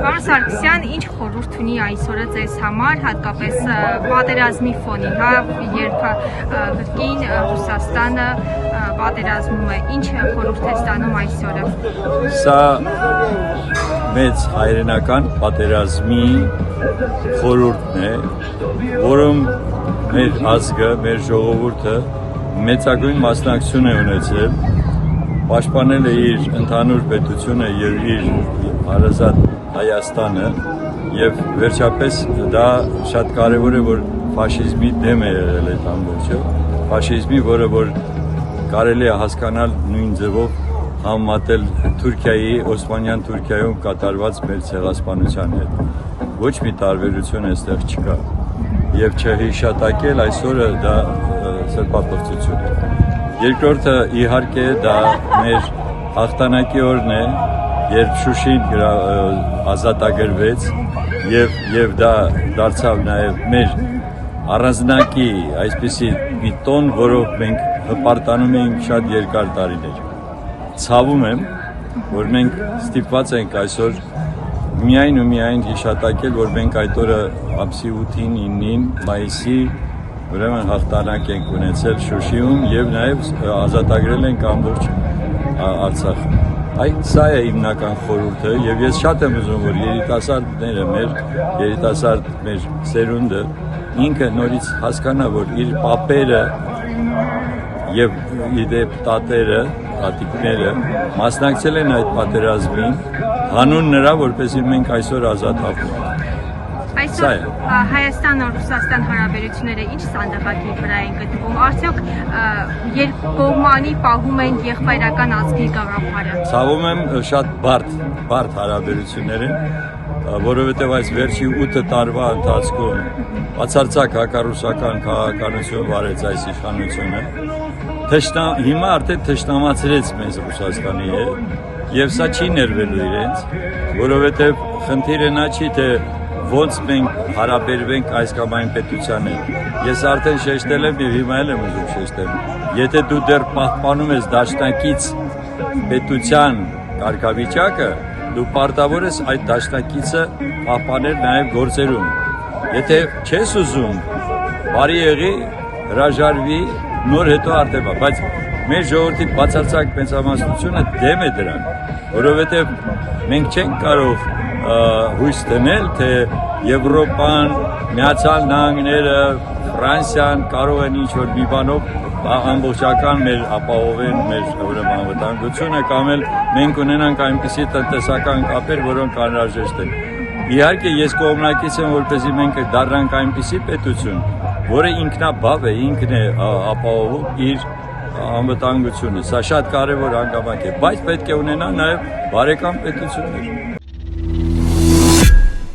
Պարոն Սարգսյան, ինչ խորհուրդ ունի այսօրը ձեզ համար, հատկապես պատերազմի ֆոնին, երբ կրկին Ռուսաստանը պատերազմում է, ինչ խորհուրդ է ստանում այսօրը։ Սա մեծ հայրենական պատերազմի խորհուրդն է, որում մեր ազգը, մեր ժողովուրդը մեծագույն մասնակցություն է ունեցել, պաշտպանել է իր ընդհանուր պետությունը եւ իր հարազատ Հայաստանը եւ վերջապես դա շատ կարեւոր է, որ ֆաշիզմի դեմ է եղել այդ ամբողջը, ֆաշիզմի, որը որ կարելի է հասկանալ նույն ձևով համեմատել Թուրքիայի, Օսմանյան Թուրքիայում կատարված մեր ցեղասպանության հետ։ Ոչ մի տարբերություն այստեղ չկա եւ չհիշատակել այսօրը դա սրբապղծություն է։ Երկրորդը իհարկե դա մեր հաղթանակի օրն է, երբ Շուշին ազատագրվեց եւ դա դարձավ նաեւ մեր առանձնակի այսպիսի մի տոն, որով մենք հպարտանում էինք շատ երկար տարիներ։ Ցավում եմ, որ մենք ստիպված ենք այսօր միայն ու միայն հիշատակել, որ մենք այդ օրը ամսի 8-ին, 9-ին, մայիսի ուրեմն հաղթանակ ենք ունեցել Շուշիում եւ նաեւ ազատագրել ենք ամբողջ Արցախը։ Սա է հիմնական խորհուրդը եւ ես շատ եմ ուզում, որ երիտասարդները, մեր սերունդը ինքը նորից հասկանա, որ իր պապերը եւ իդեպ տատերը, տատիկները մասնակցել են այդ պատերազմին, հանուն նրա, որպեսզի մենք այսօր ազատ ապրենք։ Այսօր Հայաստան-Ռուսաստան հարաբերությունները ինչ սանդղակի վրա են գտնվում, արդյոք երկկողմանի պահում են եղբայրական ազգի գաղափարը։ Ցավում եմ շատ բարդ հարաբերություններ են, որովհետև այս վերջի 8 տարվա ընթացքում բացարձակ հակառուսական քաղաքականություն վարեց այս իշխանությունը։ Հիմա արդեն թշնամացրեց մեզ Ռուսաստանի հետ եւ սա չի ներվելու իրենց, որովհետև խնդիրը նա չի, թե ոնց մենք հարաբերվենք այս կամ այն պետության հետ։ Ես արդեն շեշտել եմ եւ հիմա էլ եմ ուզում շեշտել։ Եթե դու դեռ պահպանում ես դաշնակից պետության կարգավիճակը, դու պարտավոր ես այդ դաշնակիցը պահպանել նաեւ գործերում։ Եթե չես ուզում, բարի եղի, հրաժարվի, նոր հետո արդեն, բայց մեր ժողովրդի բացարձակ մեծամասնությունը դեմ է դրան, որովհետեւ մենք չենք կարող հույս դնել, թե Եվրոպան, Միացյալ Նահանգները, Ֆրանսիան կարող են ինչ-որ մի բանով ամբողջական մեր ապահովեն մեր անվտանգությունը կամ էլ մենք ունենանք այնպիսի տնտեսական կապեր, որոնք անհրաժեշտ են։ Իհարկե ես կողմնակից եմ, որպեսզի մենք դառնանք այնպիսի պետություն, որը ինքնաբավ է, ինքն է ապահովում իր անվտանգությունը։ Սա շատ կարևոր հանգամանք է, բայց պետք է ունենա նաև բարեկամ պետություններ։